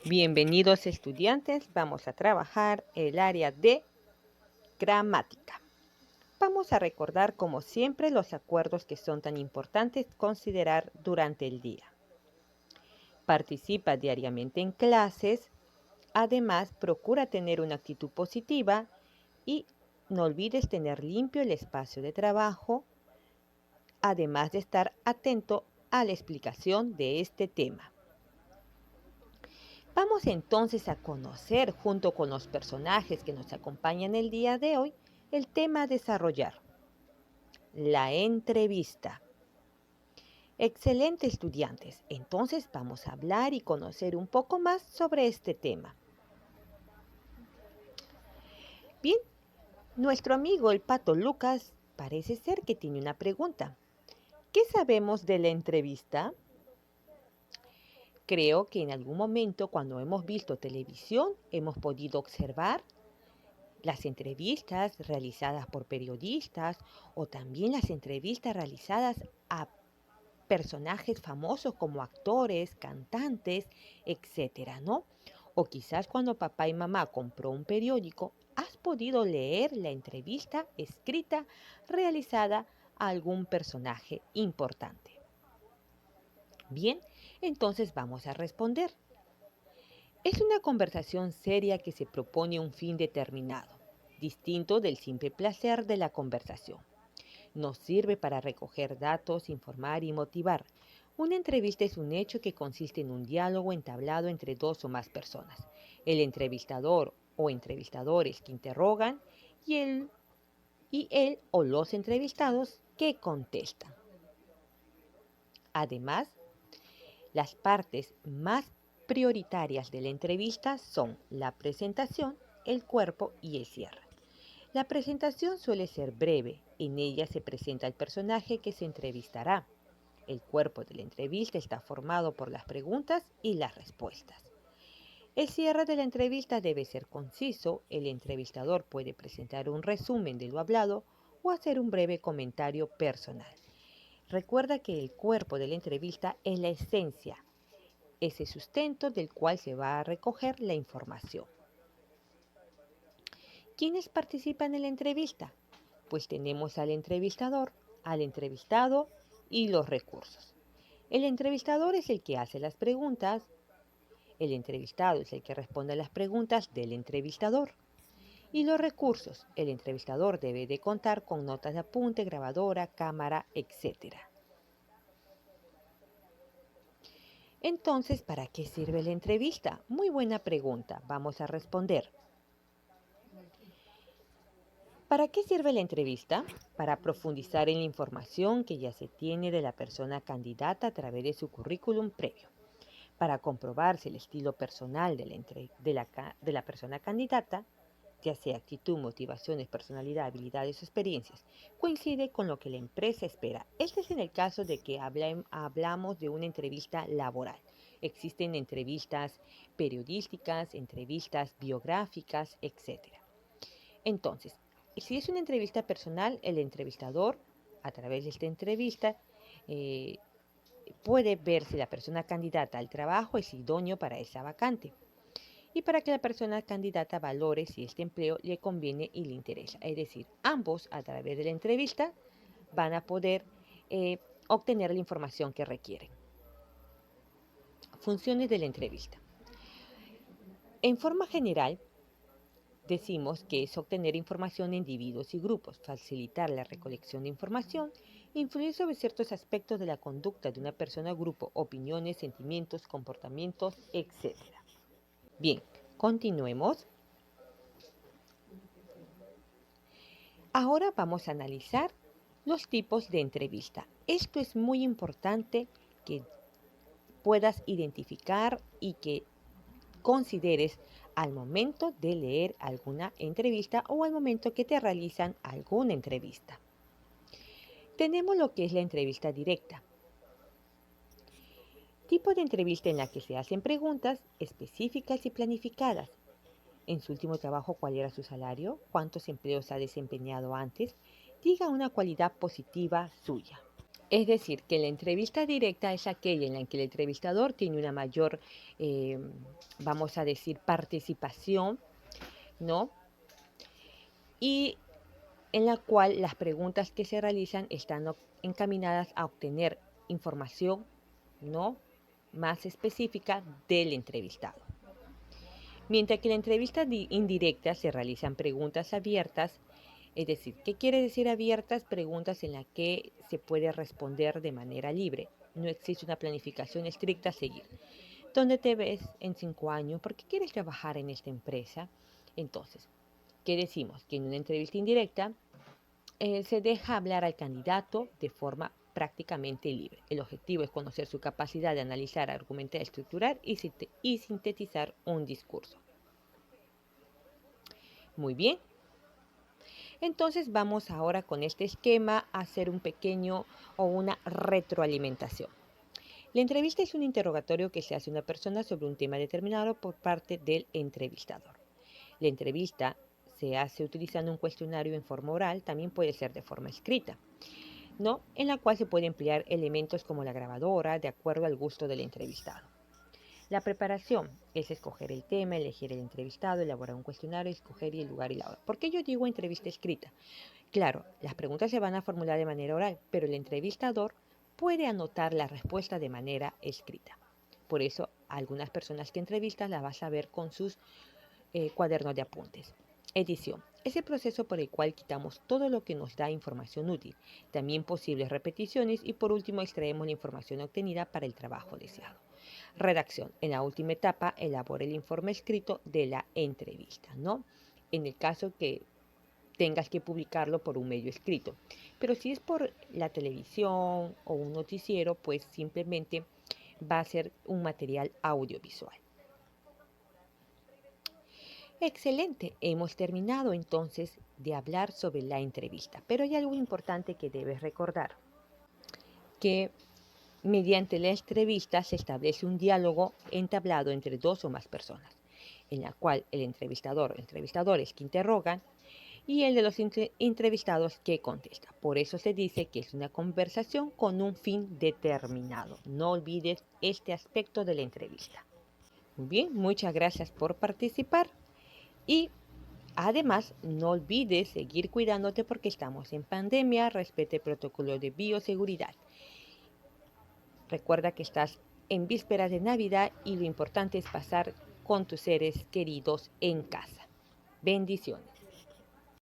Bienvenidos estudiantes, vamos a trabajar el área de gramática. Vamos a recordar como siempre los acuerdos que son tan importantes considerar durante el día. Participa diariamente en clases, además procura tener una actitud positiva y no olvides tener limpio el espacio de trabajo, además de estar atento a la explicación de este tema. Vamos entonces a conocer, junto con los personajes que nos acompañan el día de hoy, el tema a desarrollar, la entrevista. Excelente, estudiantes. Entonces vamos a hablar y conocer un poco más sobre este tema. Bien, nuestro amigo el Pato Lucas parece ser que tiene una pregunta. ¿Qué sabemos de la entrevista? Creo que en algún momento cuando hemos visto televisión hemos podido observar las entrevistas realizadas por periodistas o también las entrevistas realizadas a personajes famosos como actores, cantantes, etcétera, ¿no? O quizás cuando papá y mamá compró un periódico, has podido leer la entrevista escrita realizada a algún personaje importante. Bien, entonces vamos a responder. Es una conversación seria que se propone un fin determinado, distinto del simple placer de la conversación. Nos sirve para recoger datos, informar y motivar. Una entrevista es un hecho que consiste en un diálogo entablado entre dos o más personas. El entrevistador o entrevistadores que interrogan y él o los entrevistados que contestan. Además, las partes más prioritarias de la entrevista son la presentación, el cuerpo y el cierre. La presentación suele ser breve. En ella se presenta el personaje que se entrevistará. El cuerpo de la entrevista está formado por las preguntas y las respuestas. El cierre de la entrevista debe ser conciso. El entrevistador puede presentar un resumen de lo hablado o hacer un breve comentario personal. Recuerda que el cuerpo de la entrevista es la esencia, ese sustento del cual se va a recoger la información. ¿Quiénes participan en la entrevista? Pues tenemos al entrevistador, al entrevistado y los recursos. El entrevistador es el que hace las preguntas, el entrevistado es el que responde a las preguntas del entrevistador. Y los recursos, el entrevistador debe de contar con notas de apunte, grabadora, cámara, etc. Entonces, ¿para qué sirve la entrevista? Muy buena pregunta, vamos a responder. ¿Para qué sirve la entrevista? Para profundizar en la información que ya se tiene de la persona candidata a través de su currículum previo, para comprobar si el estilo personal de la persona candidata, ya sea actitud, motivaciones, personalidad, habilidades o experiencias, coincide con lo que la empresa espera. Este es en el caso de que hablamos de una entrevista laboral. Existen entrevistas periodísticas, entrevistas biográficas, etc. Entonces, si es una entrevista personal, el entrevistador, a través de esta entrevista, eh, puede ver si la persona candidata al trabajo es idóneo para esa vacante y para que la persona candidata valore si este empleo le conviene y le interesa. Es decir, ambos a través de la entrevista van a poder obtener la información que requieren. Funciones de la entrevista. En forma general, decimos que es obtener información de individuos y grupos, facilitar la recolección de información, influir sobre ciertos aspectos de la conducta de una persona o grupo, opiniones, sentimientos, comportamientos, etc. Bien, continuemos. Ahora vamos a analizar los tipos de entrevista. Esto es muy importante que puedas identificar y que consideres al momento de leer alguna entrevista o al momento que te realizan alguna entrevista. Tenemos lo que es la entrevista directa. Tipo de entrevista en la que se hacen preguntas específicas y planificadas. En su último trabajo, ¿cuál era su salario? ¿Cuántos empleos ha desempeñado antes? Diga una cualidad positiva suya. Es decir, que la entrevista directa es aquella en la que el entrevistador tiene una mayor, eh, vamos a decir, participación, ¿no? Y en la cual las preguntas que se realizan están encaminadas a obtener información, ¿no?, más específica del entrevistado. Mientras que en la entrevista indirecta se realizan preguntas abiertas, es decir, ¿qué quiere decir abiertas? Preguntas en las que se puede responder de manera libre. No existe una planificación estricta a seguir. ¿Dónde te ves en 5 años? ¿Por qué quieres trabajar en esta empresa? Entonces, ¿qué decimos? Que en una entrevista indirecta se deja hablar al candidato de forma prácticamente libre. El objetivo es conocer su capacidad de analizar, argumentar, estructurar y sintetizar un discurso. Muy bien, entonces vamos ahora con este esquema a hacer un pequeño o una retroalimentación. La entrevista es un interrogatorio que se hace a una persona sobre un tema determinado por parte del entrevistador. La entrevista se hace utilizando un cuestionario en forma oral, también puede ser de forma escrita, ¿no?, en la cual se puede emplear elementos como la grabadora de acuerdo al gusto del entrevistado. La preparación es escoger el tema, elegir el entrevistado, elaborar un cuestionario, escoger el lugar y la hora. ¿Por qué yo digo entrevista escrita? Claro, las preguntas se van a formular de manera oral, pero el entrevistador puede anotar la respuesta de manera escrita. Por eso, algunas personas que entrevistas las vas a ver con sus cuadernos de apuntes. Edición. Es el proceso por el cual quitamos todo lo que nos da información útil, también posibles repeticiones y por último extraemos la información obtenida para el trabajo deseado. Redacción. En la última etapa elabora el informe escrito de la entrevista, ¿no? En el caso que tengas que publicarlo por un medio escrito. Pero si es por la televisión o un noticiero, pues simplemente va a ser un material audiovisual. Excelente, hemos terminado entonces de hablar sobre la entrevista, pero hay algo importante que debes recordar, que mediante la entrevista se establece un diálogo entablado entre dos o más personas, en la cual el entrevistador o entrevistadores que interrogan y el de los entrevistados que contesta. Por eso se dice que es una conversación con un fin determinado. No olvides este aspecto de la entrevista. Muy bien, muchas gracias por participar y además, no olvides seguir cuidándote porque estamos en pandemia, respete el protocolo de bioseguridad. Recuerda que estás en vísperas de Navidad y lo importante es pasar con tus seres queridos en casa. Bendiciones.